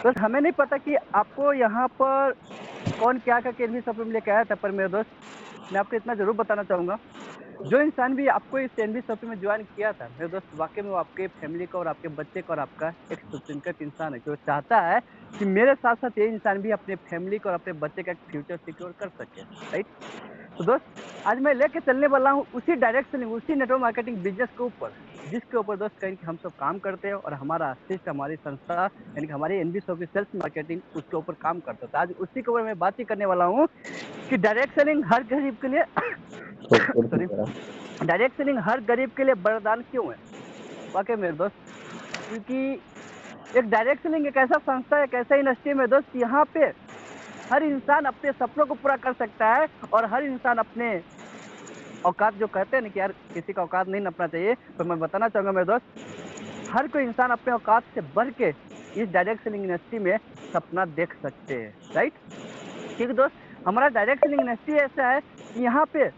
तो हमें नहीं पता कि आपको यहाँ पर कौन क्या करके एनवी शॉपिंग में लेके आया था, पर मेरे दोस्त मैं आपको इतना ज़रूर बताना चाहूँगा, जो इंसान भी आपको इस एनवी शॉपिंग में जॉइन किया था, मेरे दोस्त वाक़ई में वो आपके फैमिली का और आपके बच्चे का और आपका एक शुभचिंतक इंसान है, जो चाहता है कि मेरे साथ-साथ ये इंसान भी अपने फैमिली का और अपने बच्चे का एक फ्यूचर सिक्योर कर सके, राइट? तो दोस्त, आज मैं लेके चलने वाला हूँ उसी डायरेक्शन, उसी नेटवर्क मार्केटिंग बिज़नेस के ऊपर, जिसके ऊपर दोस्त कहीं हम सब काम करते हैं और हमारा असिस्ट हमारी संस्था यानी कि हमारी एनबी शॉप की सेल्स मार्केटिंग उसके ऊपर काम करता है। तो आज उसी के ऊपर मैं बात ही करने वाला हूँ कि डायरेक्ट सेलिंग हर गरीब के लिए सॉरी, डायरेक्ट सेलिंग हर गरीब के लिए वरदान क्यों है? वाक़ई मेरे दोस्त, क्योंकि एक डायरेक्ट सेलिंग एक ऐसा संस्था है, एक ऐसा इंडस्ट्री है मेरे दोस्त, यहाँ पे हर इंसान अपने सपनों को पूरा कर सकता है और हर इंसान अपने औकात जो कहते हैं ना कि यार किसी का औकात नहीं नापना चाहिए, तो मैं बताना चाहूँगा मेरे दोस्त, हर कोई इंसान अपने औकात से बढ़ के इस डायरेक्ट सेलिंग इंडस्ट्री में सपना देख सकते हैं, राइट? क्योंकि दोस्त हमारा डायरेक्ट सेलिंग इंडस्ट्री ऐसा है कि यहाँ पे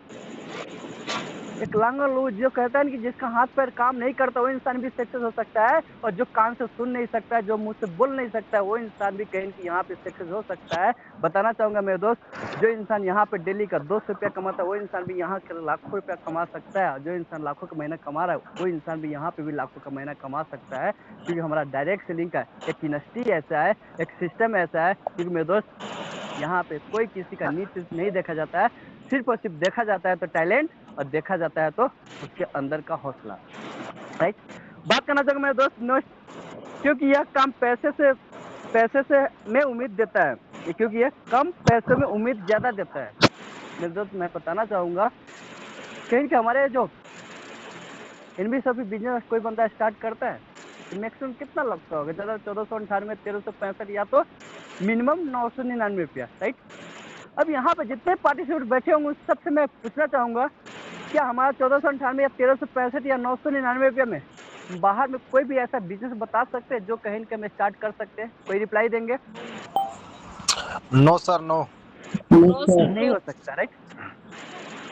एक लांगड़ लोग जो कहता है ना कि जिसका हाथ पैर काम नहीं करता वो इंसान भी सक्सेस हो सकता है और जो कान से सुन नहीं सकता है, जो मुंह से बोल नहीं सकता है, वो इंसान भी कहीं कि यहाँ पे सक्सेस हो सकता है। बताना चाहूंगा मेरे दोस्त, जो इंसान यहाँ पे डेली का 200 रुपया कमाता है वो इंसान भी यहाँ के लाखों रुपया कमा सकता है और जो इंसान लाखों का महीना कमा रहा है वो इंसान भी यहाँ पे भी लाखों का महीना कमा सकता है, क्योंकि हमारा डायरेक्ट सेलिंग का एक इंडस्ट्री ऐसा है, एक सिस्टम ऐसा है। क्योंकि मेरे दोस्त यहाँ पे कोई किसी का नीच नहीं देखा जाता है, सिर्फ और सिर्फ देखा जाता है तो टैलेंट और देखा जाता है तो उसके अंदर का हौसला, राइट? बात करना चाहूंगा मेरे दोस्त क्योंकि यह काम पैसे से में उम्मीद देता है, क्योंकि यह कम पैसे में उम्मीद ज्यादा देता है। मेरे दोस्त मैं बताना चाहूंगा कहीं कि हमारे जो इनमें सभी बिजनेस कोई बंदा स्टार्ट करता है तो मैक्सिमम कितना लगता होगा, ज्यादा 1498, 1365 या तो मिनिमम 999 रुपया, राइट? अब यहाँ पे जितने पार्टिसिपेट बैठे होंगे उस सबसे मैं पूछना चाहूंगा, क्या हमारा 1498 या 1365 या 999 रुपया में बाहर में कोई भी ऐसा बिजनेस बता सकते हैं जो कहीं के में स्टार्ट कर सकते हैं? कोई रिप्लाई देंगे? No sir, no. नहीं हो सकता, राइट?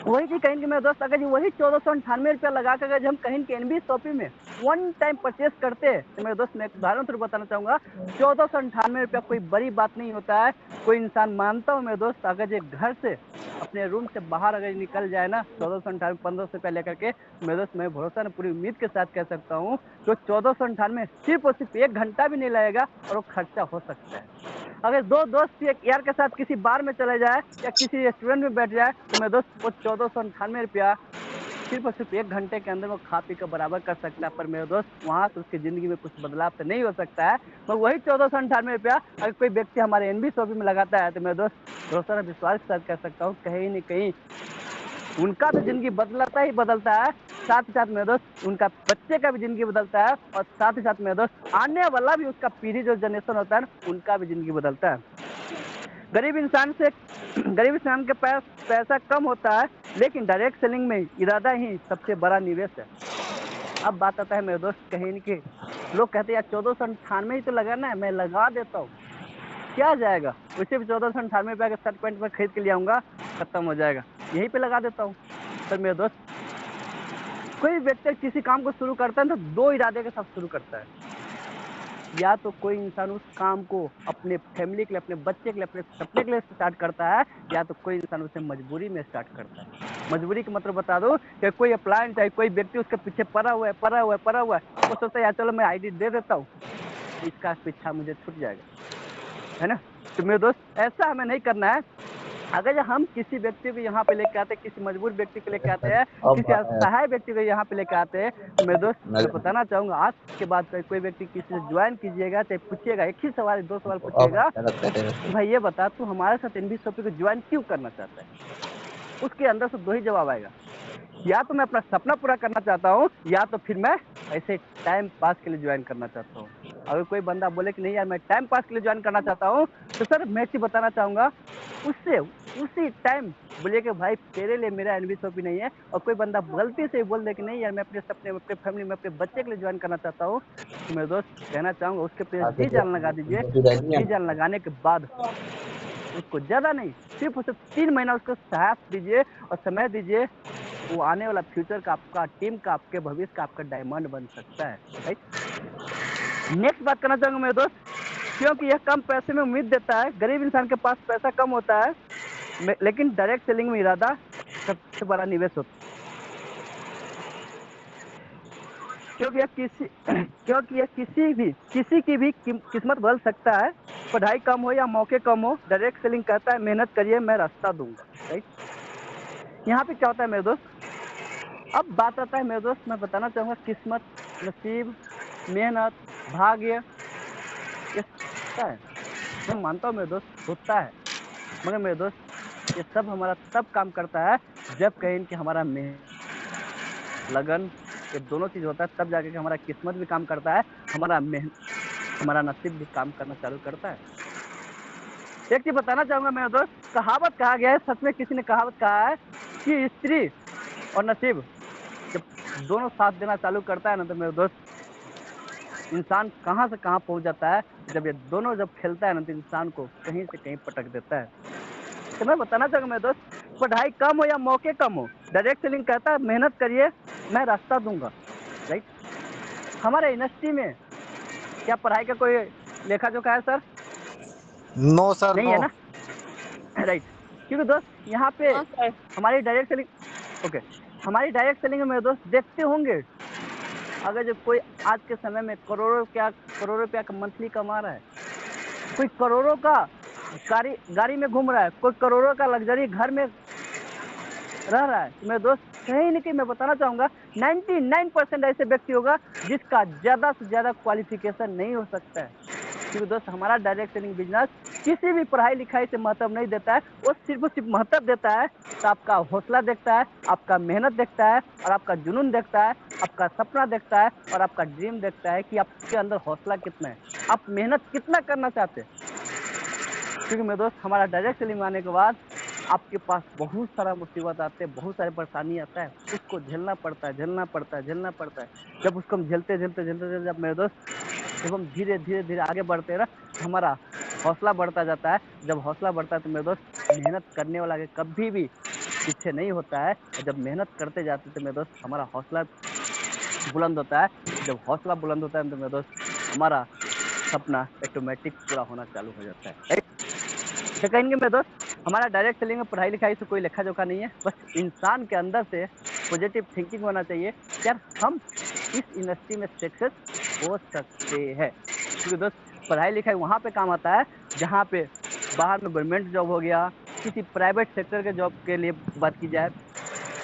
वही चीज कहीं मेरे दोस्त, अगर वही 1498 रुपया लगा कर अगर हम कहीं के एनबी शॉपिंग में वन टाइम परचेस करते हैं तो मेरे दोस्त मैं एक उदाहरण से बताना चाहूंगा, 1498 रुपया कोई बड़ी बात नहीं होता है। कोई इंसान मानता हूँ मेरे दोस्त, अगर ये घर से अपने रूम से बाहर अगर निकल जाए ना 1498 1500 रुपया लेकर के, तो मेरे दोस्त मैं भरोसा ना पूरी उम्मीद के साथ कह सकता हूँ तो 1498 सिर्फ और सिर्फ 1 घंटा भी नहीं लगेगा और वो खर्चा हो सकता है। अगर दो दोस्त एक यार के साथ किसी बार में चले जाए या किसी रेस्टोरेंट में बैठ जाए तो मेरे दोस्त वो 1498 रुपया सिर्फ और सिर्फ 1 घंटे के अंदर वो खा पी कर बराबर कर सकता है। पर मेरे दोस्त वहाँ से उसकी जिंदगी में कुछ बदलाव तो नहीं हो सकता है। पर वही 1498 रुपया अगर कोई व्यक्ति हमारे एनबी शॉपिंग में लगाता है तो मेरे दोस्त भरोसा और विश्वास के साथ कह सकता हूँ कहीं न कहीं उनका तो जिंदगी बदलता ही बदलता है, साथ ही साथ मेरे दोस्त उनका बच्चे का भी जिंदगी बदलता है और साथ ही साथ मेरे दोस्त आने वाला भी उसका पीढ़ी जो जनरेशन होता है ना उनका भी जिंदगी बदलता है। गरीब इंसान से गरीब इंसान के पास पैसा कम होता है, लेकिन डायरेक्ट सेलिंग में इरादा ही सबसे बड़ा निवेश है। अब बात आता है मेरे दोस्त कहीं न कि लोग कहते हैं यार 1498 ही तो लगाना है, मैं लगा देता हूँ, क्या जाएगा? उसे भी 1498 रुपया का शर्ट पैंट मैं खरीद के ले आऊँगा, खत्म हो जाएगा, यहीं पे लगा देता हूँ। पर मेरे दोस्त कोई व्यक्ति किसी काम को शुरू करता है तो 2 इरादे के साथ शुरू करता है। या तो कोई इंसान उस काम को अपने फैमिली के लिए, अपने बच्चे के लिए, अपने सपने के लिए स्टार्ट करता है, या तो कोई इंसान उसे मजबूरी में स्टार्ट करता है। मजबूरी का मतलब बता दो कि कोई अप्लायंस है, कोई व्यक्ति उसके पीछे पड़ा हुआ है, वो सोचता है यार चलो मैं आईडी दे देता हूँ, इसका पीछा मुझे छूट जाएगा, है ना? तो मेरे दोस्त ऐसा हमें नहीं करना है। अगर हम किसी व्यक्ति को यहाँ पे लेके आते हैं, किसी मजबूर व्यक्ति को लेके आते हैं, किसी असहाय व्यक्ति को यहाँ पे लेके आते हैं, तो मेरे दोस्त मैं बताना चाहूंगा आज के बाद कोई व्यक्ति किसी से ज्वाइन कीजिएगा चाहे पूछिएगा, एक ही सवाल 2 सवाल पूछिएगा कि भाई ये बता तू हमारे साथ एनबी शॉपिंग को ज्वाइन क्यों करना चाहता है? उसके अंदर से 2 ही जवाब आएगा, या तो मैं अपना सपना पूरा करना चाहता हूँ या तो फिर मैं ऐसे टाइम पास के लिए ज्वाइन करना चाहता हूँ। अगर कोई बंदा बोले कि नहीं यार मैं टाइम पास के लिए ज्वाइन करना चाहता हूँ, तो सर मैं चीज बताना चाहूंगा उससे उसी टाइम बोलिए कि भाई तेरे लिए मेरा एनबी शॉपिंग नहीं है। और कोई बंदा गलती से बोल दे कि नहीं यार मैं अपने सपने में, अपने फैमिली में, अपने बच्चे के लिए ज्वाइन करना चाहता हूँ, तो मेरे दोस्त कहना चाहूंगा उसके पे जी जान लगा दीजिए और जी जान लगाने के बाद उसको ज्यादा नहीं सिर्फ उसे 3 महीना उसको साथ दीजिए और समय दीजिए, वो आने वाला फ्यूचर का, आपका टीम का, आपके भविष्य का, आपका डायमंड बन सकता है, राइट? नेक्स्ट बात करना चाहूंगा मेरे दोस्त, क्योंकि यह कम पैसे में उम्मीद देता है। गरीब इंसान के पास पैसा कम होता है, लेकिन डायरेक्ट सेलिंग में इरादा सबसे बड़ा निवेश होता है। क्योंकि यह किसी की भी किस्मत बदल सकता है। पढ़ाई कम हो या मौके कम हो, डायरेक्ट सेलिंग कहता है मेहनत करिए, मैं रास्ता दूंगा। राइट। यहाँ पे क्या होता है मेरे दोस्त, अब बात आता है मेरे दोस्त, मैं बताना चाहूंगा किस्मत, नसीब, मेहनत, भाग्य, ये होता है। मैं मानता हूँ मेरे दोस्त होता है, मगर मेरे दोस्त ये सब हमारा तब काम करता है जब कहीं कि हमारा लगन, ये दोनों चीज होता है, तब जाके हमारा किस्मत भी काम करता है, हमारा नसीब भी काम करना चालू करता है। एक चीज बताना चाहूंगा मेरे दोस्त, कहावत कहा गया है, सच में किसी ने कहावत कहा है कि स्त्री और नसीब जब दोनों साथ देना चालू करता है ना, तो मेरे दोस्त इंसान कहाँ से कहाँ पहुंच जाता है। जब ये दोनों जब खेलता है ना, तो इंसान को कहीं से कहीं पटक देता है। तो मैं बताना चाहूंगा मेरे दोस्त, पढ़ाई कम हो या मौके कम हो, डायरेक्ट सेलिंग कहता है मेहनत करिए, मैं रास्ता दूंगा। राइट। हमारे यूनिवर्सिटी में क्या पढ़ाई का कोई लेखा जोखा है सर? नो सर नहीं नो। है ना। राइट। क्योंकि दोस्त यहाँ पे हाँ सर। हमारी डायरेक्ट सेलिंग, ओके, हमारी डायरेक्ट सेलिंग में मेरे दोस्त देखते होंगे, अगर जब कोई आज के समय में करोड़ों रुपया का मंथली कमा रहा है, कोई करोड़ों का गाड़ी में घूम रहा है, कोई करोड़ों का लग्जरी घर में रह रहा है, तो मेरे दोस्त कहीं ना कहीं मैं बताना चाहूंगा 99% ऐसे व्यक्ति होगा जिसका ज्यादा से ज्यादा क्वालिफिकेशन नहीं हो सकता है। क्योंकि दोस्त हमारा डायरेक्ट सेलिंग बिजनेस किसी भी पढ़ाई लिखाई से महत्व नहीं देता है, वो सिर्फ महत्व देता है तो आपका हौसला देखता है, आपका मेहनत देखता है, और आपका जुनून देखता है, आपका सपना देखता है, और आपका ड्रीम देखता है कि आपके अंदर हौसला कितना है, आप मेहनत कितना करना चाहते हैं। क्योंकि मेरे दोस्त हमारा डायरेक्ट सेलिंग आने के बाद आपके पास बहुत सारा मुसीबत आते हैं, बहुत सारी परेशानी आता है, उसको झेलना पड़ता है। जब उसको हम झेलते जब मेरे दोस्त, जब हम धीरे आगे बढ़ते हैं ना, हमारा हौसला बढ़ता जाता है। जब हौसला बढ़ता है तो मेरे दोस्त मेहनत करने वाला के कभी भी पीछे नहीं होता है, और जब मेहनत करते जाते तो मेरे दोस्त हमारा हौसला बुलंद होता है। जब हौसला बुलंद होता है तो मेरे दोस्त हमारा सपना ऑटोमेटिक पूरा होना चालू हो जाता है। तो कहेंगे मेरे दोस्त, हमारा डायरेक्ट सेलिंग में पढ़ाई लिखाई से कोई लेखा जोखा नहीं है, बस इंसान के अंदर से पॉजिटिव थिंकिंग होना चाहिए, यार हम इस इंडस्ट्री में सक्सेस हो सकते हैं। क्योंकि दोस्त पढ़ाई लिखाई वहाँ पे काम आता है जहाँ पे बाहर में गवर्नमेंट जॉब हो गया, किसी प्राइवेट सेक्टर के जॉब के लिए बात की जाए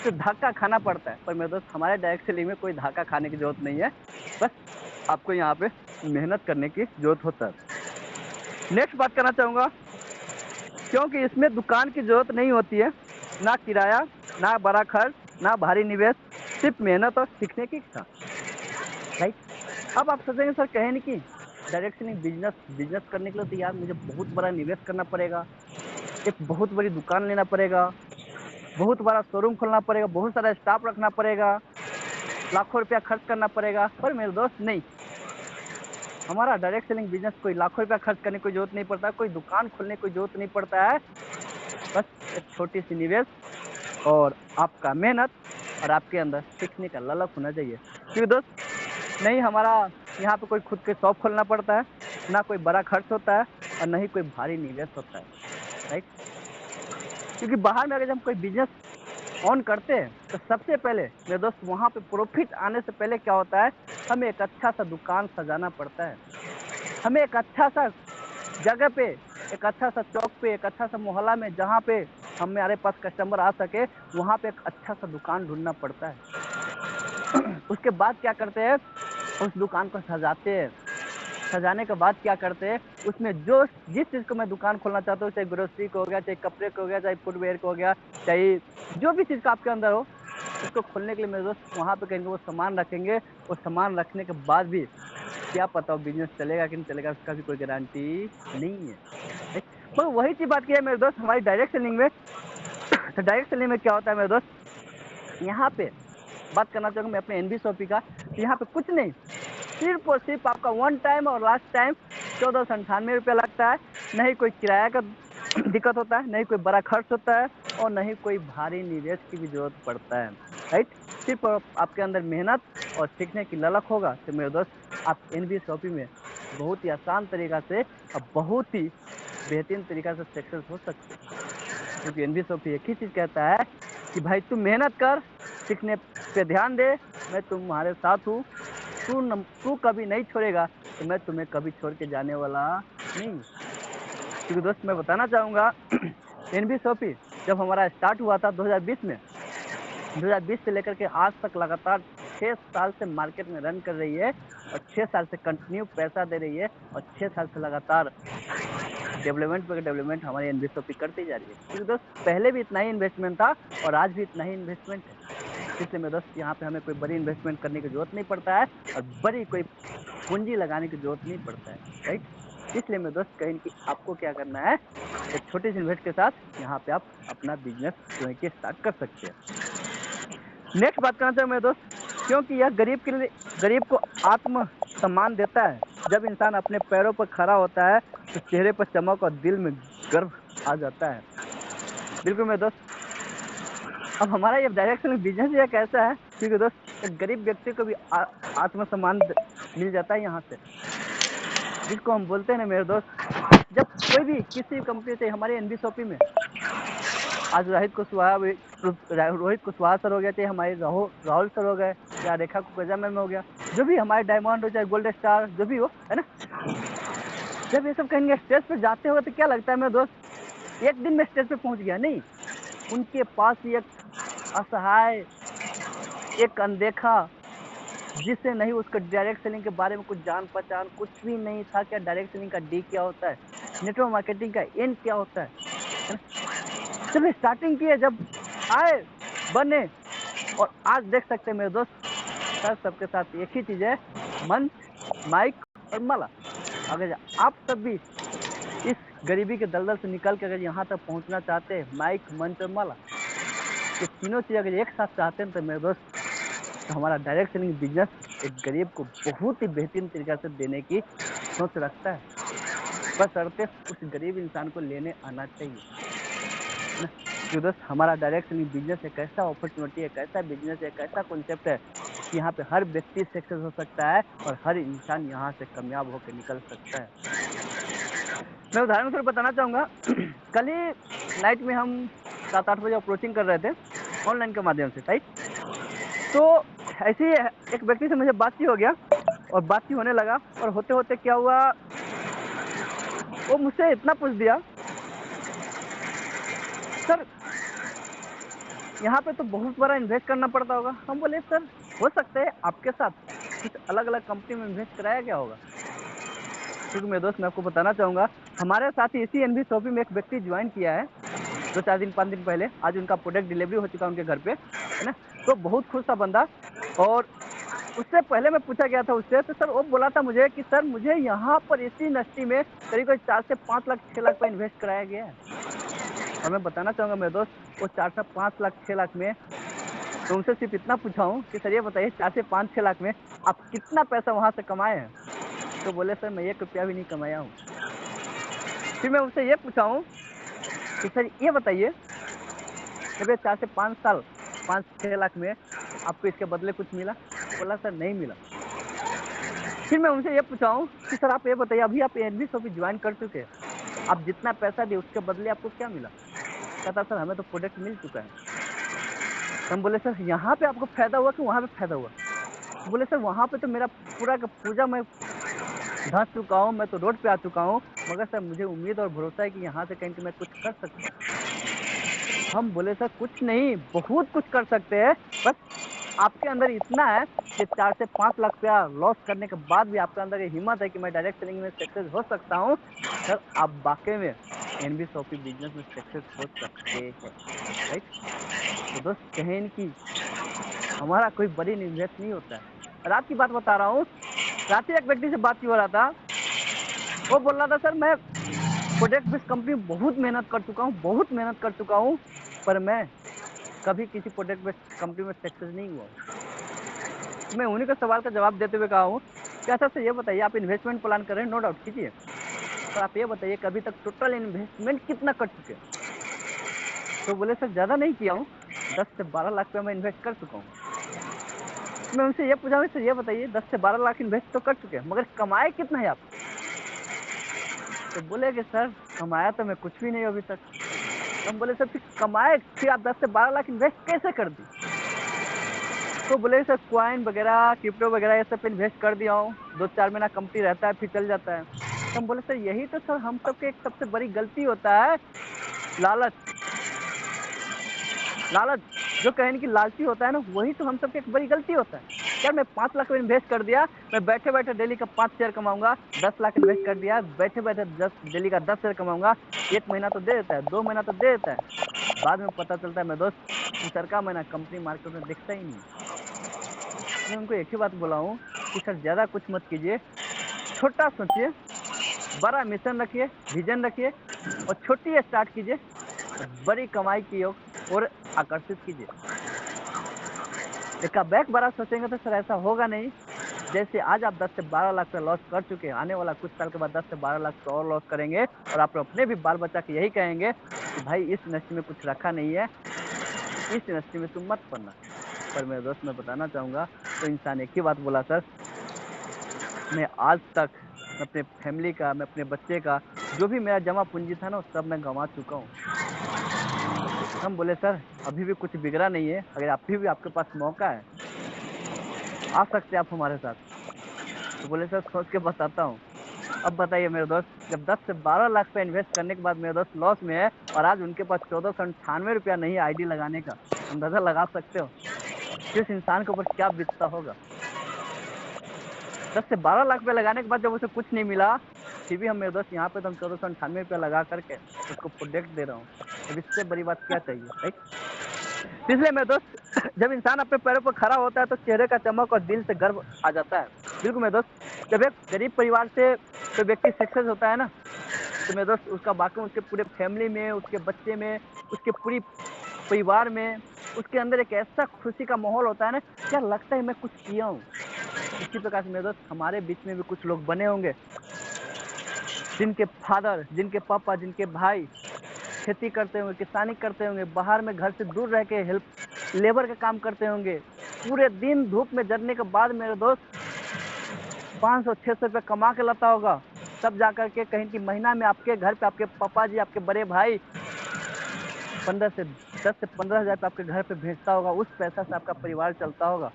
तो धक्का खाना पड़ता है, पर मेरे दोस्त हमारे डायरेक्ट सेलिंग में कोई धक्का खाने की जरूरत नहीं है, बस आपको यहाँ पे मेहनत करने की जरूरत होता है। नेक्स्ट बात करना चाहूँगा, क्योंकि इसमें दुकान की जरूरत नहीं होती है, ना किराया, ना बड़ा खर्च, ना भारी निवेश, सिर्फ मेहनत और सीखने की इच्छा। राइट। अब आप सोचेंगे सर कहें नहीं कि डायरेक्ट सेलिंग बिजनेस करने के लिए तो यार मुझे बहुत बड़ा निवेश करना पड़ेगा, एक बहुत बड़ी दुकान लेना पड़ेगा, बहुत बड़ा शोरूम खोलना पड़ेगा, बहुत सारा स्टाफ रखना पड़ेगा, लाखों रुपया खर्च करना पड़ेगा। पर मेरे दोस्त नहीं, हमारा डायरेक्ट सेलिंग बिजनेस कोई लाखों रुपया खर्च करने की जरूरत नहीं पड़ता, कोई दुकान खोलने की जरूरत नहीं पड़ता है, बस एक छोटी सी निवेश और आपका मेहनत और आपके अंदर सीखने का ललक होना चाहिए। क्योंकि दोस्त नहीं हमारा यहाँ पे कोई खुद के शॉप खोलना पड़ता है, ना कोई बड़ा खर्च होता है और ना ही कोई भारी निवेश होता है। राइट। क्योंकि बाहर में अगर हम कोई बिजनेस ऑन करते हैं तो सबसे पहले मेरे दोस्त वहाँ पे प्रॉफिट आने से पहले क्या होता है, हमें एक अच्छा सा दुकान सजाना पड़ता है, हमें एक अच्छा सा जगह पे, एक अच्छा सा चौक पे, एक अच्छा सा मोहल्ला में जहाँ पे हमारे पास कस्टमर आ सके, वहाँ पे एक अच्छा सा दुकान ढूंढना पड़ता है। उसके बाद क्या करते हैं, उस दुकान को सजाते हैं, सजाने के बाद क्या करते हैं, उसमें जो जिस चीज को मैं दुकान खोलना चाहता हूँ, चाहे ग्रोसरी को हो गया, चाहे कपड़े को हो गया, चाहे फुटवेयर को हो गया, चाहे जो भी चीज का आपके अंदर हो, उसको खोलने के लिए मेरे दोस्त वहाँ पे कहेंगे वो सामान रखेंगे। वो सामान रखने के बाद भी क्या पता हो बिजनेस चलेगा कि नहीं चलेगा, उसका भी कोई गारंटी नहीं है। पर वही चीज बात की है मेरे दोस्त हमारी डायरेक्ट सेलिंग में। तो डायरेक्ट सेलिंग में क्या होता है मेरे दोस्त, यहाँ पे बात करना चाहूंगा मैं अपने एनबी शॉपी का, तो यहाँ पे कुछ नहीं, सिर्फ और सिर्फ आपका वन टाइम और लास्ट टाइम 1498 रुपया लगता है। नहीं कोई किराया का दिक्कत होता है, नहीं कोई बड़ा खर्च होता है, और नहीं कोई भारी निवेश की भी जरूरत पड़ता है। राइट। सिर्फ आपके अंदर मेहनत और सीखने की ललक होगा तो मेरे दोस्त आप एनबी शॉपी में बहुत ही आसान तरीका से और बहुत ही बेहतरीन तरीका से सक्सेस हो सकते हैं। क्योंकि एनबी सोफी एक ही चीज़ कहता है कि भाई तू मेहनत कर, सीखने पे ध्यान दे, मैं तुम्हारे साथ हूँ, तू कभी नहीं छोड़ेगा तो मैं तुम्हें कभी छोड़ के जाने वाला नहीं हूँ। क्योंकि दोस्त मैं बताना चाहूँगा एनबी सोफी जब हमारा स्टार्ट हुआ था 2020 में, 2020 से लेकर के आज तक लगातार 6 साल से मार्केट में रन कर रही है और 6 साल से कंटिन्यू पैसा दे रही है और 6 साल से लगातार डेवलपमेंट पर डेवलपमेंट हमारी एनबीएसओपी करती जा रही है। क्योंकि दोस्त पहले भी इतना ही इन्वेस्टमेंट था और आज भी इतना ही इन्वेस्टमेंट है। इसलिए मेरे दोस्त यहाँ पे हमें कोई बड़ी इन्वेस्टमेंट करने की जरूरत नहीं पड़ता है और बड़ी कोई पूंजी लगाने की जरूरत नहीं पड़ता है, राइट। इसलिए मेरे दोस्त कहीं कि आपको क्या करना है, एक छोटी सी इन्वेस्ट के साथ यहाँ पे आप अपना बिजनेस जो है कि स्टार्ट कर सकते हैं। नेक्स्ट बात करना चाहूँ मेरे दोस्त, क्योंकि यह गरीब को आत्म सम्मान देता है। जब इंसान अपने पैरों पर खड़ा होता है तो चेहरे पर चमक और दिल में गर्व आ जाता है। बिल्कुल मेरे दोस्त, अब हमारा ये डायरेक्शन बिजनेस ये कैसा है, क्योंकि दोस्त एक गरीब व्यक्ति को भी आत्मसम्मान मिल जाता है यहाँ से, जिसको हम बोलते हैं ना मेरे दोस्त। जब कोई भी किसी कंपनी से हमारे एनबी शॉपी में आज रोहित कुशवाहा सर हो गया, चाहे हमारे राहुल सर हो गए या रेखा कुकरेजा मैम हो गया, जो भी हमारे डायमंड हो चाहे गोल्ड स्टार जो भी हो, है ना। जब ये सब कहेंगे स्टेज पे जाते हुए तो क्या लगता है मेरे दोस्त, एक दिन में स्टेज पे पहुंच गया नहीं, उनके पास एक असहाय, एक अनदेखा, जिससे नहीं उसका डायरेक्ट सेलिंग के बारे में कुछ जान पहचान कुछ भी नहीं था, क्या डायरेक्ट सेलिंग का डी क्या होता है, नेटवर्क मार्केटिंग का एन क्या होता है ना? जब स्टार्टिंग की है, जब आए बने और आज देख सकते हैं मेरे दोस्त, सर सबके साथ एक ही चीज है, मंच, माइक और माला। अगर आप सब भी इस गरीबी के दलदल से निकल के अगर यहाँ तक पहुँचना चाहते हैं, माइक, मंच और माला, ये तीनों चीज अगर एक साथ चाहते हैं तो मेरे दोस्त, तो हमारा डायरेक्ट सेलिंग बिजनेस एक गरीब को बहुत ही बेहतरीन तरीका से देने की सोच रखता है। बस अर्थ उस गरीब इंसान को लेने आना चाहिए ना। तो दोस्त हमारा डायरेक्ट सेलिंग बिजनेस एक ऐसा अपॉर्चुनिटी है, एक ऐसा बिजनेस है, एक ऐसा कॉन्सेप्ट है कि यहाँ पे हर व्यक्ति सक्सेस हो सकता है और हर इंसान यहाँ से कामयाब होकर निकल सकता है। मैं उदाहरण के बताना चाहूँगा कल ही नाइट में हम 7-8 बजे अप्रोचिंग कर रहे थे ऑनलाइन के माध्यम से, राइट। तो ऐसे ही एक व्यक्ति से मुझे बातचीत हो गया और बातचीत होने लगा और होते होते क्या हुआ, वो मुझसे इतना पूछ दिया, सर यहाँ पे तो बहुत बड़ा इन्वेस्ट करना पड़ता होगा। हम बोले सर हो सकता है आपके साथ कुछ अलग अलग कंपनी में इन्वेस्ट कराया गया होगा। क्योंकि मेरे दोस्त मैं आपको बताना चाहूँगा, हमारे साथ ही इसी एनबी शॉपी में एक व्यक्ति ज्वाइन किया है 2-4 दिन 5 दिन पहले। आज उनका प्रोडक्ट डिलीवरी हो चुका है उनके घर पे, है ना। तो बहुत खुश था बंदा। और उससे पहले मैं पूछा गया था उससे, तो सर वो बोला था मुझे कि सर मुझे यहाँ पर इसी इंडस्ट्री में करीब 4 से 5 लाख 6 लाख पर इन्वेस्ट कराया गया है। और मैं बताना चाहूँगा मेरे दोस्त, वो 4 से 5 लाख 6 लाख में तो उनसे सिर्फ इतना पूछा हूँ कि सर ये बताइए 4 से 5-6 लाख में आप कितना पैसा वहाँ से कमाए हैं। तो बोले सर मैं 1 रुपया भी नहीं कमाया हूँ। फिर मैं उनसे ये पूछा हूँ कि सर ये बताइए जब 4 से 5 साल 5-6 लाख में आपको इसके बदले कुछ मिला। बोला सर नहीं मिला। फिर मैं उनसे ये पूछा हूँ कि सर आप ये बताइए अभी आप एनबी शॉपी ज्वाइन कर चुके हैं, आप जितना पैसा दिए उसके बदले आपको क्या मिला। कहता सर हमें तो प्रोडक्ट मिल चुका है। हम बोले सर यहाँ पे आपको फायदा हुआ कि वहाँ पे फायदा हुआ। बोले सर वहाँ पे तो मेरा पूरा का पूरा मैं धंस चुका हूँ, मैं तो रोड पे आ चुका हूँ, मगर सर मुझे उम्मीद और भरोसा है कि यहाँ से कहीं मैं कुछ कर सकता हूँ। हम बोले सर कुछ नहीं, बहुत कुछ कर सकते हैं, बस आपके अंदर इतना है कि 4 से 5 लाख रुपया लॉस करने के बाद भी आपके अंदर ये हिम्मत है कि मैं डायरेक्ट सेलिंग में सक्सेस हो सकता हूँ। सर आप वाकई में एनबी शॉपी बिजनेस में सक्सेस हो सकते हैं, राइट। तो दोस्त कहें कि हमारा कोई बड़ी इन्वेस्ट नहीं होता है। रात की बात बता रहा हूँ, रात ही एक व्यक्ति से बात हो रहा था, वो बोल रहा था सर मैं प्रोडक्ट बेस्ड कंपनी बहुत मेहनत कर चुका हूँ, बहुत मेहनत कर चुका हूँ, पर मैं कभी किसी प्रोडक्ट बेस्ड कंपनी में सक्सेस नहीं हुआ हूँ। मैं उन्हीं के सवाल का जवाब देते हुए कहा हूँ क्या सर ये बताइए आप इन्वेस्टमेंट प्लान कर रहे हैं, नो डाउट कीजिए, पर आप ये बताइए कभी तक टोटल इन्वेस्टमेंट कितना कर चुके हैं। तो बोले सर ज़्यादा नहीं किया हूँ, 10 से 12 लाख रुपया मैं इन्वेस्ट कर चुका हूँ। मैं उनसे ये पूछा सर ये बताइए 10 से 12 लाख इन्वेस्ट तो कर चुके हैं, मगर कमाए कितना है आप। तो बोले कि सर कमाया तो मैं कुछ भी नहीं हूँ अभी तक। हम बोले सर फिर कमाए फिर आप 10 से 12 लाख इन्वेस्ट कैसे कर दी? तो बोले सर कॉइन वगैरह, क्रिप्टो वगैरह ये सब पे इन्वेस्ट कर दिया हूँ। 2-4 महीना कंपनी रहता है फिर चल जाता है। तो हम बोले सर यही तो सर हम सबके एक सबसे बड़ी गलती होता है, लालच। लालच जो कहें कि लालची होता है ना, वही तो हम सबकी एक बड़ी गलती होता है। यार मैं 5 लाख में इन्वेस्ट कर दिया, मैं बैठे-बैठे डेली का 5 शेयर कमाऊँगा, 10 लाख इन्वेस्ट कर दिया, बैठे-बैठे 10 डेली का 10 शेयर कमाऊँगा, 1 महीना तो दे देता है, 2 महीना तो दे देता है। बाद में पता चलता है मेरे दोस्त, तीसरा का महीना कंपनी मार्केट में दिखता ही नहीं। मैं उनको एक ही बात बोला हूँ कि सर ज़्यादा कुछ मत कीजिए, छोटा सोचिए, बड़ा मिशन रखिए, विज़न रखिए और छोटी स्टार्ट कीजिए और बड़ी कमाई की ओर आकर्षित कीजिए। एकाएक बड़ा सोचेंगे तो सर ऐसा होगा नहीं। जैसे आज आप 10 से 12 लाख रुपए लॉस कर चुके हैं, आने वाला कुछ साल के बाद 10 से 12 लाख रुपए और लॉस करेंगे और आप अपने भी बाल-बच्चा को यही कहेंगे कि भाई इस इंडस्ट्री में कुछ रखा नहीं है, इस इंडस्ट्री में तुम मत पड़ना। पर मेरे दोस्त मैं बताना चाहूँगा, तो इंसान एक ही बात बोला सर, मैं आज तक मैं अपने फैमिली का, मैं अपने बच्चे का, जो भी मेरा जमा पूँजी था ना, वो सब मैं गँवा चुका हूँ। हम बोले सर अभी भी कुछ बिगड़ा नहीं है, अगर अभी भी आपके पास मौका है, आ सकते हैं आप हमारे साथ। तो बोले सर सोच के बताता हूँ। अब बताइए मेरे दोस्त, जब 10 से 12 लाख पे इन्वेस्ट करने के बाद मेरे दोस्त लॉस में है और आज उनके पास 1498 रुपया नहीं है आईडी लगाने का, अंदाजा लगा सकते हो कि उस इंसान के ऊपर क्या बीतता होगा। 10 से 12 लाख रुपया लगाने के बाद जब उसे कुछ नहीं मिला, फिर भी हम मेरे दोस्त यहाँ पे तो हम 1498 रुपया लगा करके उसको प्रोडक्ट दे रहा हूँ। अब इससे बड़ी बात क्या चाहिए, राइट? इसलिए मेरे दोस्त, जब इंसान अपने पैरों पर खड़ा होता है तो चेहरे का चमक और दिल से गर्व आ जाता है। बिल्कुल मेरे दोस्त, जब एक गरीब परिवार से कोई व्यक्ति सक्सेस होता है ना, तो मेरे दोस्त उसका बाकी उसके पूरे फैमिली में, उसके बच्चे में, उसके पूरी परिवार में, उसके अंदर एक ऐसा खुशी का माहौल होता है ना, क्या लगता है मैं कुछ किया हूँ। इसी प्रकार से मेरे दोस्त हमारे बीच में भी कुछ लोग बने होंगे, जिनके फादर, जिनके पापा, जिनके भाई खेती करते होंगे, किसानी करते होंगे, बाहर में घर से दूर रह के हेल्प लेबर का काम करते होंगे। पूरे दिन धूप में जलने के बाद मेरे दोस्त 500-600 रुपये कमा के लाता होगा। तब जाकर के कहीं की महीना में आपके घर पे आपके पापा जी, आपके बड़े भाई 15 से 10 से 15,000 रुपये आपके घर पे भेजता होगा। उस पैसा से आपका परिवार चलता होगा।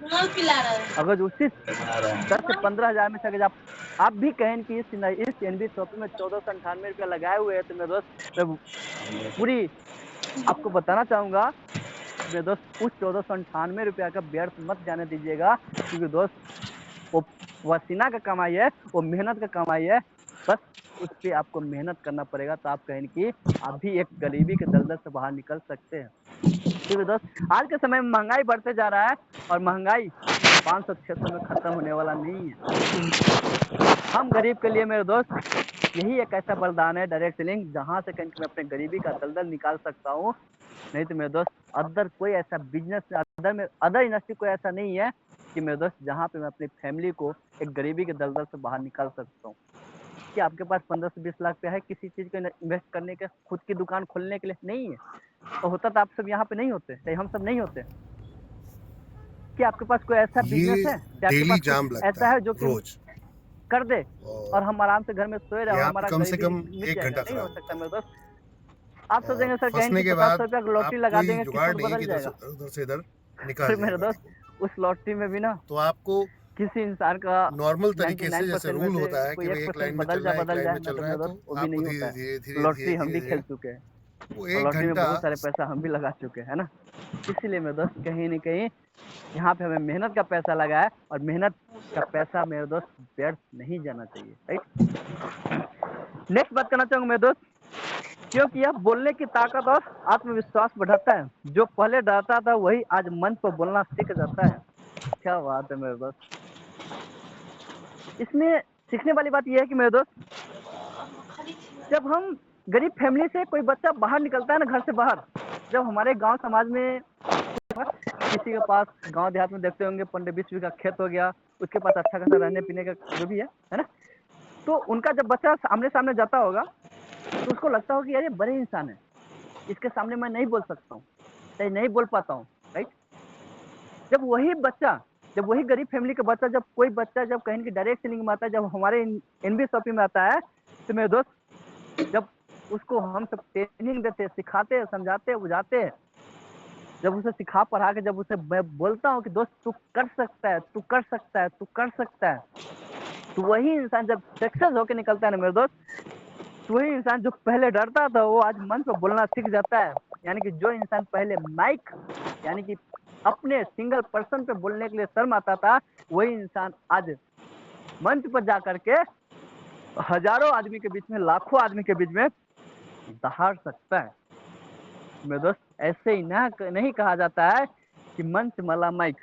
अगर जो उसी 10 से 15,000 में से अगर आप भी कहें कि इस एनबी शॉपिंग में 1498 रुपया लगाए हुए हैं, तो मेरे दोस्त मैं पूरी आपको बताना चाहूँगा, मेरे दोस्त उस 1498 रुपया का व्यर्थ मत जाने दीजिएगा, क्योंकि दोस्त वो पसीना का कमाई है, वो मेहनत का कमाई है। बस उस पे आपको मेहनत करना पड़ेगा, तो आप कहें कि आप भी एक गरीबी के दलदल से बाहर निकल सकते हैं। क्योंकि दोस्त आज के समय में महँगाई बढ़ते जा रहा है और महँगाई 500-600 में खत्म होने वाला नहीं है। हम गरीब के लिए मेरे दोस्त यही एक ऐसा वरदान है डायरेक्ट सेलिंग, जहाँ से कहीं मैं अपने गरीबी का दलदल निकाल सकता हूँ। नहीं तो मेरे दोस्त अदर कोई ऐसा बिजनेस अदर इंडस्ट्री कोई ऐसा नहीं है कि मेरे दोस्त जहाँ पे मैं अपनी फैमिली को एक गरीबी के दलदल से बाहर निकाल सकता हूँ। कि आपके पास 15 से 20 लाख रुपया है किसी चीज़ को इन्वेस्ट करने के, खुद की दुकान खोलने के लिए? नहीं है। तो होता तो आप सब यहाँ पे नहीं होते, चाहे हम सब नहीं होते। कि आपके पास कोई ऐसा बिजनेस ये है कि आपके डेली पास कुछ जाम लगता ऐसा है है जो कि रोज, कर दे और और हम आराम से घर में सोए रहे और यहाँ पे हमारा कम से गरीबी कम मिट 1 जाएगा? घंटा नहीं हो खराब सकता होता है। मेरे दोस्त। आप और सोचेंगे सर कहेंगे कि फंसने के 500 बाद रुपया की आप लॉटरी लगा कोई देंगे जुगाड़ किस्मत नहीं बदल कि जाएगा। उधर से इधर पर निकाल दिया मेरे गाड़ी दोस्त को। उस लॉटरी में भी ना तो आपको किसी इंसान का नॉर्मल तरीके से, जैसे 99% में रूल से होता है कि कोई भाई एक 1% लाइन में बदल चलना है, एक बदल लाइन जाए में ना, चल तो रहा मेरे है, दोस्त तो वो भी आपको नहीं धीरे होता धीरे है। धीरे लॉटरी धीरे हम भी धीरे खेल धीरे चुके हैं वो और 1 लॉटरी में घंटा। बहुत सारे पैसा हम भी लगा चुके हैं, है ना। इसीलिए मेरे दोस्त कहीं न कहीं यहाँ पे हमें मेहनत का पैसा लगा है और मेहनत का पैसा मेरे दोस्त व्यर्थ नहीं जाना चाहिए, राइट। नेक्स्ट बात करना चाहूँगा मेरे दोस्त, क्योंकि यह बोलने की ताकत और आत्मविश्वास बढ़ाता है। जो पहले डरता था वही आज मंच पर बोलना सीख जाता है। क्या बात है मेरे दोस्त। इसमें सीखने वाली बात यह है कि मेरे दोस्त, जब हम गरीब फैमिली से कोई बच्चा बाहर निकलता है ना घर से बाहर, जब हमारे गांव समाज में किसी के पास गांव देहात में देखते होंगे 15-20 बीघा खेत हो गया, उसके पास अच्छा खासा रहने पीने का जो भी है ना, तो उनका जब बच्चा आमने सामने जाता होगा तो उसको लगता होगा कि यार ये बड़े इंसान है, इसके सामने मैं नहीं बोल सकता हूँ, चाहे नहीं बोल पाता हूँ, राइट। जब वही बच्चा, जब वही गरीब फैमिली का बच्चा, जब कोई बच्चा जब कहीं की डायरेक्ट सेलिंग में आता है, जब हमारे एनबी शॉपिंग में आता है, तो मेरे दोस्त जब उसको हम सब ट्रेनिंग देते, सिखाते, समझाते, बुझाते, जब उसे सिखा पढ़ा के जब उसे मैं बोलता हूँ कि दोस्त तू कर सकता है, तू कर सकता है, तू कर सकता है, तो वही इंसान जब सक्सेस होके निकलता है ना मेरे दोस्त, तो वही इंसान जो पहले डरता था वो आज मंच पर बोलना सीख जाता है। यानी कि जो इंसान पहले माइक यानी कि अपने सिंगल पर्सन पे बोलने के लिए शर्म आता था, वही इंसान आज मंच पर जा करके हजारों आदमी के बीच में, लाखों आदमी के बीच में दहाड़ सकता है। मेरे दोस्त ऐसे ही ना नहीं कहा जाता है कि मंच मला माइक,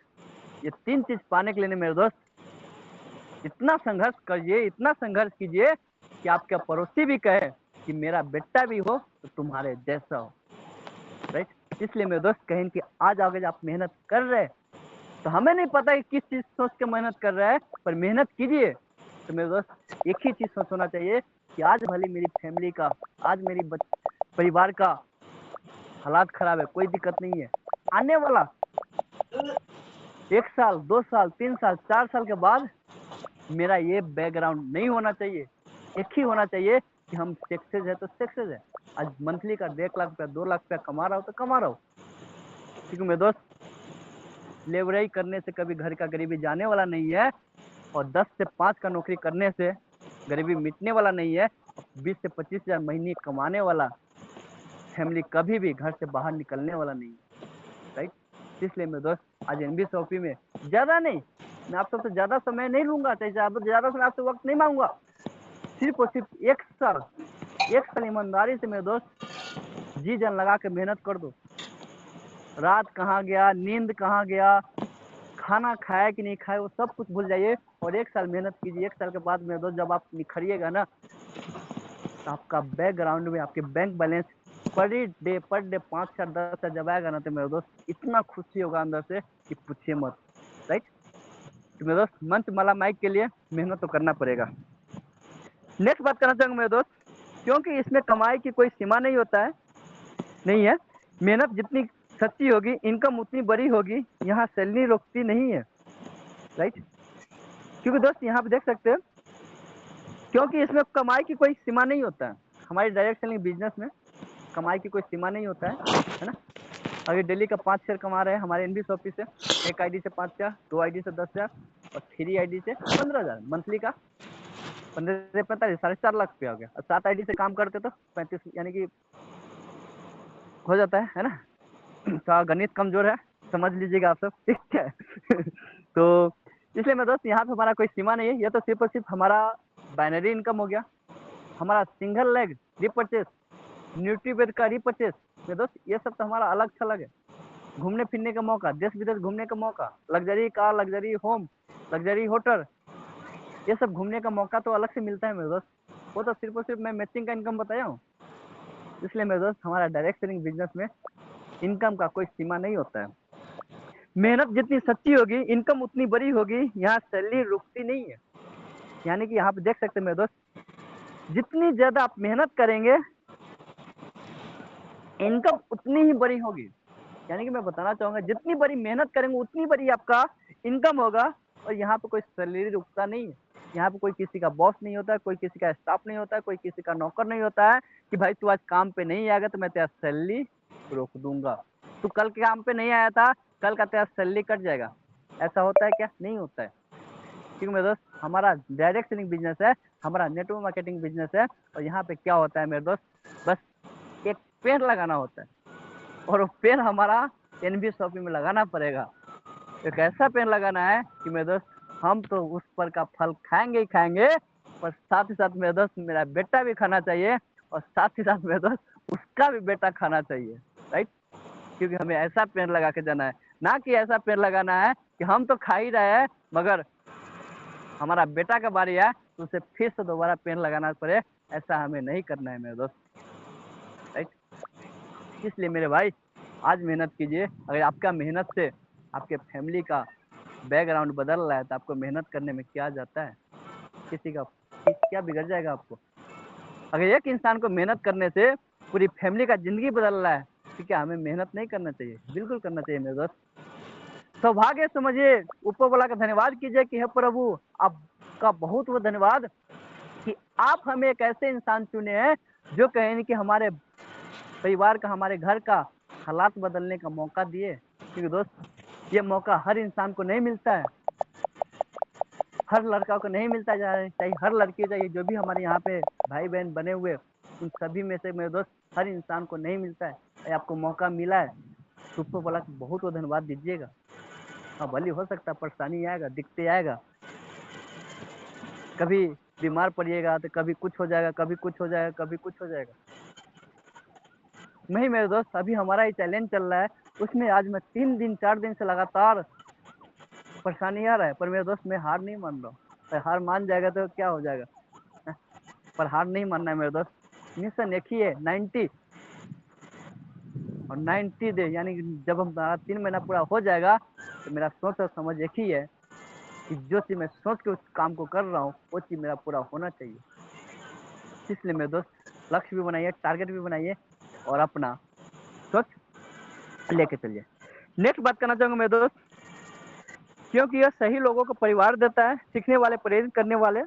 ये 3 चीज पाने के लिए मेरे दोस्त इतना संघर्ष करिए, इतना संघर्ष कीजिए कि आपका पड़ोसी भी कहे कि मेरा बेटा भी हो तो तुम्हारे जैसा हो। राइट? इसलिए मेरे दोस्त कहें कि आज अगर आप मेहनत कर रहे हैं, तो हमें नहीं पता कि किस चीज सोच के मेहनत कर रहा है, पर मेहनत कीजिए। तो मेरे दोस्त एक ही चीज सोच होना चाहिए कि आज भले मेरी फैमिली का, आज मेरी परिवार का हालात खराब है, कोई दिक्कत नहीं है, आने वाला 1 साल, 2 साल, 3 साल, 4 साल के बाद मेरा ये बैकग्राउंड नहीं होना चाहिए। एक ही होना चाहिए कि हम सक्सेस है तो सक्सेस है। आज मंथली का 1 लाख रुपया, 2 लाख रुपया कमा रहा हो तो कमा रहा हो, क्योंकि मेरे दोस्त लेबराई करने से कभी घर का गरीबी जाने वाला नहीं है, और 10 से 5 का नौकरी करने से गरीबी मिटने वाला नहीं है। 20 से 25 हजार महीने कमाने वाला फैमिली कभी भी घर से बाहर निकलने वाला नहीं है। राइट? इसलिए मेरे दोस्त आज एनबी शॉपी में ज्यादा नहीं, मैं आप सबसे ज्यादा समय नहीं लूंगा, चाहे ज्यादा समय आपसे वक्त नहीं मांगूंगा, सिर्फ और सिर्फ 1 साल ईमानदारी से मेरे दोस्त जी जान लगा के मेहनत कर दो। रात कहाँ गया, नींद कहाँ गया, खाना खाया कि नहीं खाया, वो सब कुछ भूल जाइए और 1 साल मेहनत कीजिए। 1 साल के बाद मेरे दोस्त जब आप निखरिएगा ना, तो आपका बैकग्राउंड में आपके बैंक बैलेंस पर डे 5 हजार 10 हजार जब आएगा ना, तो मेरे दोस्त इतना खुशी होगा अंदर से कि पूछिए मत। राइट? तो मेरे दोस्त मंच माला माइक के लिए मेहनत तो करना पड़ेगा। नेक्स्ट बात करना चाहूंगा मेरे दोस्त, क्योंकि इसमें कमाई की कोई सीमा नहीं होता है, नहीं है। मेहनत जितनी सच्ची होगी, इनकम उतनी बड़ी होगी, यहाँ सैलरी रुकती नहीं है। राइट? क्योंकि दोस्त यहाँ पे देख सकते हैं, क्योंकि इसमें कमाई की कोई सीमा नहीं होता है। हमारी डायरेक्ट सेलिंग बिजनेस में कमाई की कोई सीमा नहीं होता है ना। अगर डेली का 5 शेयर कमा रहे हैं हमारे एनबी शॉपी से, एक आईडी से 5 हजार, 2 आईडी से 10 हजार और 3 आईडी से 15 हजार, मंथली का 15 से 45, 4.5 लाख रुपया हो गया। और 7 आईडी से काम करते तो 35, यानी कि हो जाता है ना। तो गणित कमजोर है, समझ लीजिएगा आप सब, ठीक है। तो इसलिए मैं दोस्त यहाँ पे हमारा कोई सीमा नहीं है, ये तो सिर्फ और सिर्फ हमारा बाइनरी इनकम हो गया, हमारा सिंगल लेग रिपर्चेस, न्यूट्रीवेद का रिपर्चेस। मेरे दोस्त ये सब तो हमारा अलग थलग है। घूमने फिरने का मौका, देश विदेश घूमने का मौका, luxury car, luxury home, luxury hotel, ये सब घूमने का मौका तो अलग से मिलता है मेरे दोस्त। वो तो सिर्फ और सिर्फ मैं मैचिंग का इनकम बताया हूँ। इसलिए मेरे दोस्त हमारा डायरेक्ट सेलिंग बिजनेस में इनकम का कोई सीमा नहीं होता है। मेहनत जितनी सच्ची होगी, इनकम उतनी बड़ी होगी, यहाँ सैलरी रुकती नहीं है। यानी कि यहाँ पे देख सकते हैं मेरे दोस्त, जितनी ज्यादा आप मेहनत करेंगे, इनकम उतनी ही बड़ी होगी। यानी कि मैं बताना चाहूंगा, जितनी बड़ी मेहनत करेंगे उतनी बड़ी आपका इनकम होगा। और यहाँ पे कोई सैलरी रुकता नहीं है, यहाँ पे कोई किसी का बॉस नहीं होता है, कोई किसी का स्टाफ नहीं होता है, कोई किसी का नौकर नहीं होता है कि भाई तू आज काम पे नहीं आएगा तो मैं तेरा सैलरी रोक दूंगा, तू कल के काम पे नहीं आया था, कल का तेरा सैलरी कट जाएगा। ऐसा होता है क्या? नहीं होता है। क्योंकि मेरे दोस्त हमारा डायरेक्ट सेलिंग बिजनेस है, हमारा नेटवर्क मार्केटिंग बिजनेस है। और यहाँ पे क्या होता है मेरे दोस्त, बस एक पेड़ लगाना होता है, और वो पेड़ हमारा एनबी शॉपिंग में लगाना पड़ेगा। एक ऐसा पेड़ लगाना है कि मेरे दोस्त हम तो उस पर का फल खाएंगे ही खाएंगे, पर साथ ही साथ मेरे दोस्त मेरा बेटा भी खाना चाहिए, और साथ ही साथ मेरे दोस्त उसका भी बेटा खाना चाहिए। राइट? क्योंकि हमें ऐसा पेड़ लगा के जाना है, ना कि ऐसा पेड़ लगाना है कि हम तो खा ही रहे हैं, मगर हमारा बेटा का बारी है तो उसे फिर से दोबारा पेड़ लगाना पड़े। ऐसा हमें नहीं करना है मेरे दोस्त। राइट? इसलिए मेरे भाई आज मेहनत कीजिए। अगर आपका मेहनत से आपके फैमिली का बैकग्राउंड बदल रहा है तो आपको मेहनत करने में क्या जाता है, किसी का क्या बिगड़ जाएगा आपको। अगर एक इंसान को मेहनत करने से पूरी फैमिली का जिंदगी बदल रहा है तो क्या हमें मेहनत नहीं करना चाहिए? बिल्कुल करना चाहिए मेरे दोस्त। सौभाग्य समझिए, ऊपर वाला का धन्यवाद कीजिए कि हे प्रभु आपका बहुत बहुत धन्यवाद कि आप हमें एक ऐसे इंसान चुने हैं जो कहें कि हमारे परिवार का, हमारे घर का हालात बदलने का मौका दिए। क्योंकि दोस्त ये मौका हर इंसान को नहीं मिलता है, हर लड़का को नहीं मिलता, चाहिए हर लड़की को चाहिए, जो भी हमारे यहाँ पे भाई बहन बने हुए उन सभी में से मेरे दोस्त हर इंसान को नहीं मिलता है। आपको मौका मिला है तो ऊपर वाला को बहुत बहुत धन्यवाद दीजिएगा। हाँ भले हो सकता है परेशानी आएगा, दिक्कतें आएगा, कभी बीमार पड़िएगा तो कभी कुछ हो जाएगा, कभी कुछ हो जाएगा, कभी कुछ हो जाएगा। नहीं मेरे दोस्त, अभी हमारा ये चैलेंज चल रहा है, उसमें आज मैं 3 दिन 4 दिन से लगातार परेशानी आ रहा है, पर मेरे दोस्त मैं हार नहीं मान रहा हूँ। हार मान जाएगा तो क्या हो जाएगा, पर हार नहीं मानना है मेरे दोस्त। मिशन एक ही है, 90 और 90 डे, यानी कि जब हमारा 3 महीना पूरा हो जाएगा तो मेरा सोच और समझ एक ही है कि जो चीज़ मैं सोच के उस काम को कर रहा हूँ वो चीज़ मेरा पूरा होना चाहिए। इसलिए मेरे दोस्त लक्ष्य भी बनाइए, टारगेट भी बनाइए और अपना सोच लेके चलिए। नेक्स्ट बात करना चाहूँगा मेरे दोस्त, क्योंकि यह सही लोगों को परिवार देता है, सीखने वाले, प्रेरित करने वाले,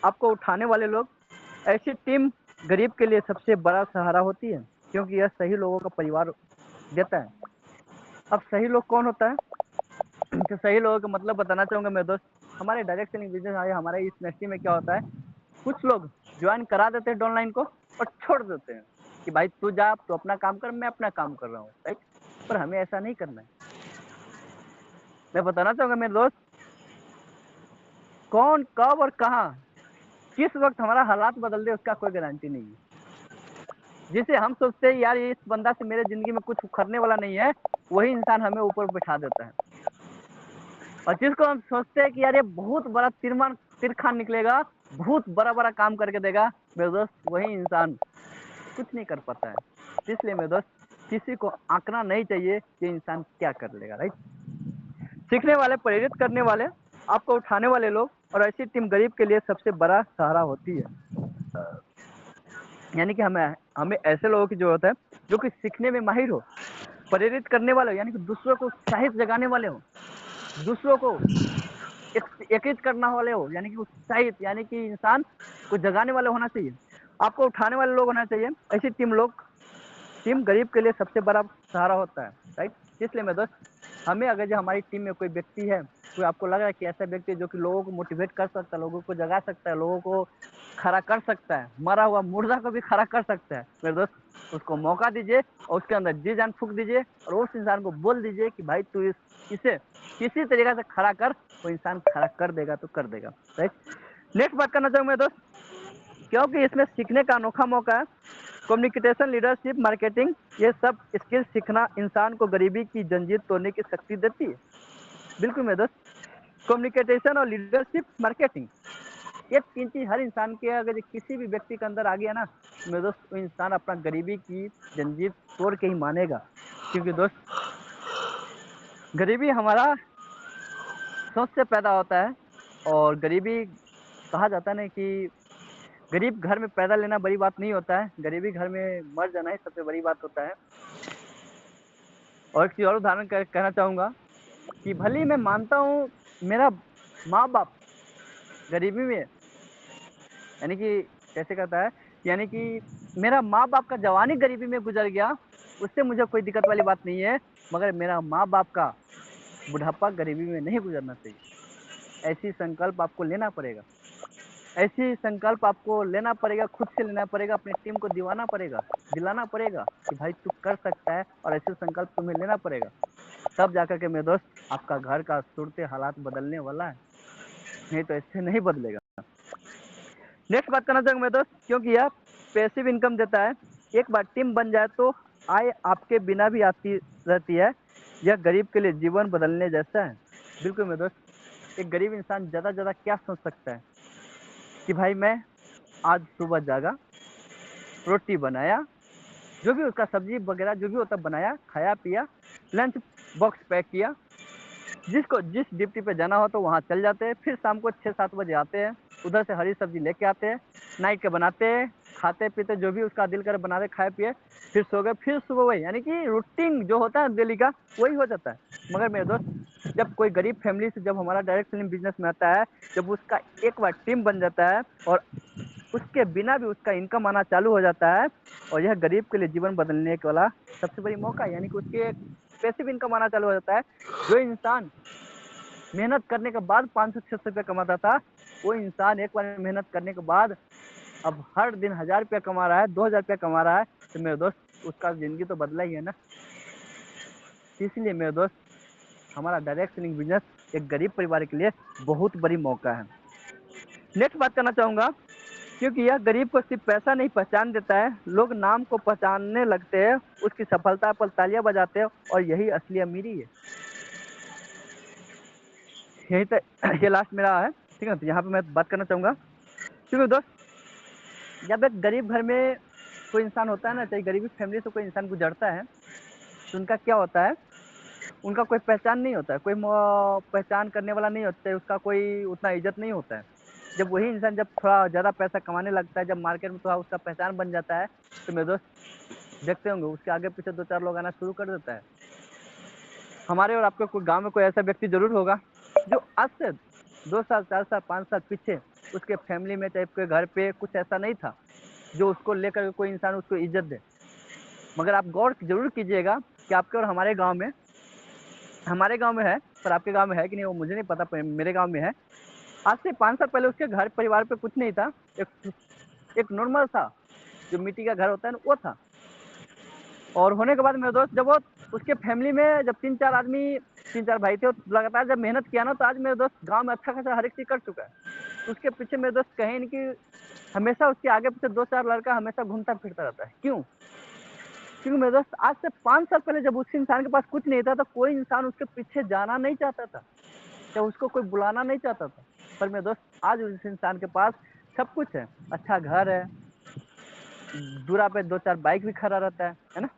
आपको उठाने वाले लोग। ऐसी टीम गरीब के लिए सबसे बड़ा सहारा होती है, क्योंकि यह सही लोगों का परिवार देता है। अब सही लोग कौन होता है, तो सही लोगों का मतलब बताना चाहूँगा मेरे दोस्त। हमारे डायरेक्ट सेलिंग बिजनेस आए, हमारे इस इंडस्ट्री में क्या होता है, कुछ लोग ज्वाइन करा देते हैं ऑनलाइन को और छोड़ देते हैं कि भाई तू जा, तू अपना काम कर, मैं अपना काम कर रहा हूँ, राइट। पर हमें ऐसा नहीं करना है। मैं बताना चाहूँगा मेरे दोस्त, कौन कब और कहाँ किस वक्त हमारा हालात बदल दे उसका कोई गारंटी नहीं है। जिसे हम सोचते हैं यार इस बंदा से मेरे जिंदगी में कुछ उखड़ने वाला नहीं है, वही इंसान हमें ऊपर बैठा देता है। और जिसको हम सोचते हैं कि यार ये बहुत बड़ा तिरखान निकलेगा, बहुत बड़ा बड़ा काम करके देगा, मेरे दोस्त वही इंसान कुछ नहीं कर पाता है। इसलिए मेरे दोस्त किसी को आंकना नहीं चाहिए कि इंसान क्या कर लेगा, राइट। सीखने वाले, प्रेरित करने वाले, आपको उठाने वाले लोग और ऐसी टीम गरीब के लिए सबसे बड़ा सहारा होती है। यानी कि हमें हमें ऐसे लोगों की जरूरत है जो कि सीखने में माहिर हो, प्रेरित करने वाले हो, यानी कि दूसरों को उत्साहित जगाने वाले हो, दूसरों को एकित करना वाले हो, यानी कि उत्साहित, यानी कि इंसान को जगाने वाले होना चाहिए। आपको उठाने वाले लोग होना चाहिए। ऐसी टीम गरीब के लिए सबसे बड़ा सहारा होता है, राइट। इसलिए मैं दोस्त, हमें अगर जो हमारी टीम में कोई व्यक्ति है, कोई आपको लग रहा है कि ऐसा व्यक्ति जो कि लोगों को मोटिवेट कर सकता है, लोगों को जगा सकता है, लोगों को खड़ा कर सकता है, मरा हुआ मुर्दा को भी खड़ा कर सकता है, मेरे दोस्त उसको मौका दीजिए और उसके अंदर जी जान फूंक दीजिए और उस इंसान को बोल दीजिए कि भाई तू इसे किसी तरीके से खड़ा कर, वो इंसान खड़ा कर देगा तो कर देगा, राइट। नेक्स्ट बात करना चाहूँगा मेरे दोस्त, क्योंकि इसमें सीखने का अनोखा मौका है। कम्युनिकेशन, लीडरशिप, मार्केटिंग, ये सब स्किल सीखना इंसान को गरीबी की जंजीर तोड़ने की शक्ति देती है। बिल्कुल मेरे दोस्त, कम्युनिकेशन और लीडरशिप, मार्केटिंग, ये 3 चीज हर इंसान के अगर किसी भी व्यक्ति के अंदर आ गया ना, मेरे दोस्त वो इंसान अपना गरीबी की जंजीर तोड़ के ही मानेगा। क्योंकि दोस्त गरीबी हमारा सोच से पैदा होता है और गरीबी कहा जाता है ना कि गरीब घर में पैदा लेना बड़ी बात नहीं होता है, गरीबी घर में मर जाना ही सबसे बड़ी बात होता है। और एक चीज और उदाहरण कहना चाहूँगा कि भले ही मैं मानता हूँ मेरा माँ बाप गरीबी में, यानी कि कैसे कहता है, यानी कि मेरा माँ बाप का जवानी गरीबी में गुजर गया, उससे मुझे कोई दिक्कत वाली बात नहीं है, मगर मेरा माँ बाप का बुढ़ापा गरीबी में नहीं गुजरना चाहिए। ऐसी संकल्प आपको लेना पड़ेगा, ऐसी संकल्प आपको लेना पड़ेगा, खुद से लेना पड़ेगा, अपनी टीम को दिलाना पड़ेगा कि भाई तू कर सकता है, और ऐसे संकल्प तुम्हें लेना पड़ेगा, तब जाकर के मेरे दोस्त आपका घर का सूरत हालात बदलने वाला है, नहीं तो इससे नहीं बदलेगा। नेक्स्ट बात करना चाहूँगा मेरे दोस्त, क्योंकि यह पैसिव इनकम देता है। एक बार टीम बन जाए तो आय आपके बिना भी आती रहती है। यह गरीब के लिए जीवन बदलने जैसा है। बिल्कुल मेरे दोस्त, एक गरीब इंसान ज़्यादा ज़्यादा क्या सोच सकता है कि भाई मैं आज सुबह जागा, रोटी बनाया, जो भी उसका सब्जी वगैरह जो भी होता बनाया, खाया पिया, लंच बॉक्स पैक किया, जिसको जिस ड्यूटी पे जाना हो तो वहाँ चल जाते हैं, फिर शाम को 6-7 बजे आते हैं, उधर से हरी सब्जी लेके आते हैं, नाइट के बनाते हैं, खाते पीते जो भी उसका दिल करे बनाते, खाए पिए, फिर सो गए, फिर सुबह वही, यानी कि रूटीन जो होता है डेली का वही हो जाता है। मगर मेरे दोस्त, जब कोई गरीब फैमिली से जब हमारा डायरेक्ट सेलिंग बिजनेस में आता है, जब उसका एक बार टीम बन जाता है और उसके बिना भी उसका इनकम आना चालू हो जाता है, और यह गरीब के लिए जीवन बदलने के वाला सबसे बड़ी मौका है। यानी कि उसके पैसिव इनकम आना चालू हो जाता है। जो इंसान मेहनत करने के बाद 500-600 रुपये कमाता था, वो इंसान एक बार मेहनत करने के बाद अब हर दिन 1000 रुपया कमा रहा है, 2000 रुपया कमा रहा है। तो मेरे दोस्त उसका जिंदगी तो बदला ही है ना। इसलिए मेरे दोस्त हमारा डायरेक्ट सेलिंग बिजनेस एक गरीब परिवार के लिए बहुत बड़ी मौका है। नेक्स्ट बात करना चाहूंगा, क्योंकि यह गरीब को सिर्फ पैसा नहीं पहचान देता है, लोग नाम को पहचानने लगते हैं, उसकी सफलता पर तालियां बजाते हैं, और यही असली अमीरी है। यही तो ये लास्ट मेरा है, ठीक है। तो यहाँ पे मैं बात करना चाहूंगा, क्योंकि दोस्त जब एक गरीब घर में कोई इंसान होता है ना, चाहे गरीबी फैमिली से कोई इंसान गुजरता है, तो उनका क्या होता है, उनका कोई पहचान नहीं होता है, कोई पहचान करने वाला नहीं होता है, उसका कोई उतना इज्जत नहीं होता है। जब वही इंसान जब थोड़ा ज़्यादा पैसा कमाने लगता है, जब मार्केट में थोड़ा उसका पहचान बन जाता है, तो मेरे दोस्त देखते होंगे उसके आगे पीछे 2-4 लोग आना शुरू कर देता है। हमारे और आपके कोई गांव में कोई ऐसा व्यक्ति जरूर होगा जो आज से 2 साल, 4 साल, 5 साल पीछे उसके फैमिली में चाहे उसके घर पे कुछ ऐसा नहीं था जो उसको लेकर कोई इंसान उसको इज्जत दे। मगर आप गौर जरूर कीजिएगा कि आपके और हमारे गांव में है, पर आपके गांव में है कि नहीं वो मुझे नहीं पता, पर मेरे गांव में है। आज से 5 साल पहले उसके घर परिवार पे कुछ नहीं था, एक नॉर्मल सा जो मिट्टी का घर होता है ना, वो था। और होने के बाद मेरे दोस्त जब वो उसके फैमिली में जब 3-4 आदमी, 3-4 भाई थे, लगातार जब मेहनत किया ना, तो आज मेरे दोस्त गांव में अच्छा खासा हर एक चीज कर चुका है। तो उसके पीछे मेरे दोस्त कहीं नहीं कि हमेशा उसके आगे पीछे 2-4 लड़का हमेशा घूमता फिरता रहता है। क्यों? क्योंकि मेरे दोस्त आज से 5 साल पहले जब उस इंसान के पास कुछ नहीं था, तो कोई इंसान उसके पीछे जाना नहीं चाहता था, या उसको कोई बुलाना नहीं चाहता था। पर मेरे दोस्त आज उस इंसान के पास सब कुछ है, अच्छा घर है, दूरा पे 2-4 बाइक भी खड़ा रहता है ना।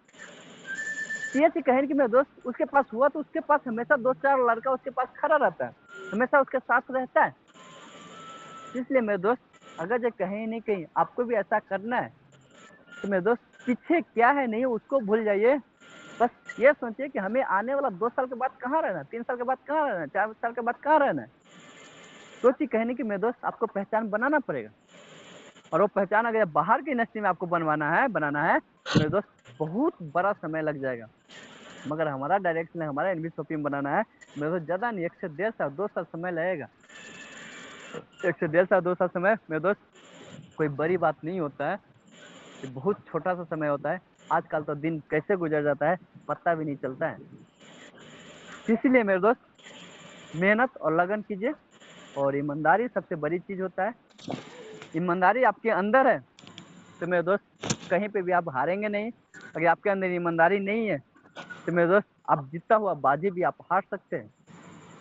ये चीज कहें कि मेरे दोस्त उसके पास हुआ, तो उसके पास हमेशा 2-4 लड़का उसके पास खड़ा रहता है, हमेशा उसके साथ रहता है। इसलिए मेरे दोस्त अगर जो कहीं नहीं कहीं आपको भी ऐसा करना है, तो मेरे दोस्त पीछे क्या है नहीं उसको भूल जाइए। बस ये सोचिए कि हमें आने वाला 2 साल के बाद कहाँ रहना है, 3 साल के बाद कहाँ रहना है, 4 साल के बाद कहाँ रहना है। सोचिए कहने की मेरे दोस्त आपको पहचान बनाना पड़ेगा, और वो पहचान अगर बाहर की इंडस्ट्री में आपको बनाना है तो मेरे दोस्त बहुत बड़ा समय लग जाएगा। मगर हमारा डायरेक्शन हमारा एनबी शॉपिंग बनाना है, मेरे दोस्त ज़्यादा नहीं, 1 से 1.5 साल 2 साल समय लगेगा। 1 से 1.5 साल 2 साल समय मेरे दोस्त कोई बड़ी बात नहीं होता है, ये बहुत छोटा सा समय होता है। आजकल तो दिन कैसे गुजर जाता है पता भी नहीं चलता है। इसीलिए मेरे दोस्त मेहनत और लगन कीजिए, और ईमानदारी सबसे बड़ी चीज होता है। ईमानदारी आपके अंदर है तो मेरे दोस्त कहीं पे भी आप हारेंगे नहीं। अगर आपके अंदर ईमानदारी नहीं है तो मेरे दोस्त आप जीता हुआ बाजी भी आप हार सकते हैं।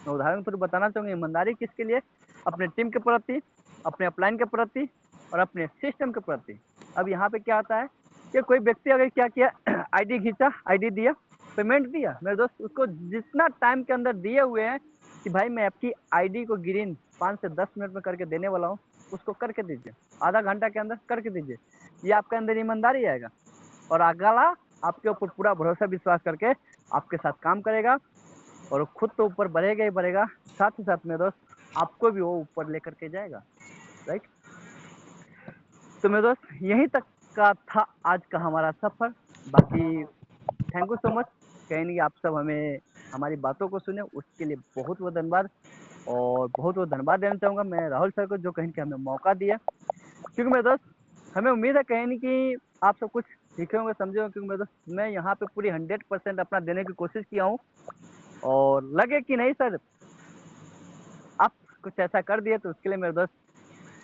मैं उदाहरण के तौर पर बताना चाहूंगा, ईमानदारी किसके लिए, अपने टीम के प्रति, अपने अपलाइन के प्रति, और अपने सिस्टम के प्रति। अब यहाँ पे क्या आता है कि कोई व्यक्ति अगर क्या किया आईडी खींचा, आईडी दिया, पेमेंट दिया, मेरे दोस्त उसको जितना टाइम के अंदर दिए हुए हैं कि भाई मैं आपकी आईडी को ग्रीन 5 से 10 मिनट में करके देने वाला हूँ, उसको करके दीजिए, आधा घंटा के अंदर करके दीजिए। ये आपके अंदर ईमानदारी आएगा, और अगला आपके ऊपर पूरा भरोसा विश्वास करके आपके साथ काम करेगा, और खुद तो ऊपर बढ़ेगा ही बढ़ेगा, साथ ही साथ मेरे दोस्त आपको भी वो ऊपर लेकर के जाएगा। राइट। तो मेरे दोस्त यहीं तक का था आज का हमारा सफर। बाकी थैंक यू सो मच, कहीं नहीं आप सब हमें हमारी बातों को सुने, उसके लिए बहुत बहुत धन्यवाद। और बहुत बहुत धन्यवाद देना चाहूँगा मैं राहुल सर को, जो कहीं कि हमें मौका दिया। क्योंकि मेरे दोस्त हमें उम्मीद है कहीं नहीं कि आप सब कुछ सीखे होंगे, समझे होंगे। क्योंकि मेरे दोस्त मैं यहाँ पे पूरी 100% अपना देने की कोशिश किया हूँ, और लगे कि नहीं सर आप कुछ ऐसा कर दिए, तो उसके लिए मेरे दोस्त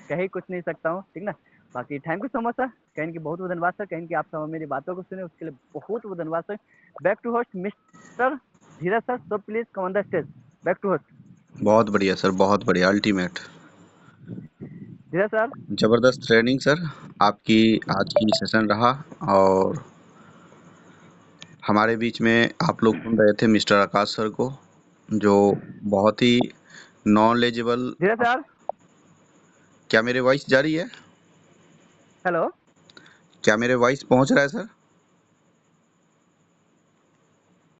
कहीं कुछ नहीं सकता हूँ, ठीक ना। बाकी thank you so much sir, कहीं की बहुत बहुत धन्यवाद सर, कहीं की आप सब मेरी बातों को सुने उसके लिए बहुत बहुत धन्यवाद sir. Back to host mister Dheeraj sir, so please come on the stage. Back to host बहुत बढ़िया सर, बहुत बढ़िया, अल्टीमेट, धीरज सर। जबरदस्त ट्रेनिंग सर आपकी आज की सेशन रहा। और हमारे बीच में आप लोग सुन रहे थे मिस्टर आकाश सर को, जो बहुत ही नॉलेजेबल। धीरज सर, क्या मेरे वॉइस जा रही है? हेलो। क्या मेरे वॉइस पहुंच रहा है सर?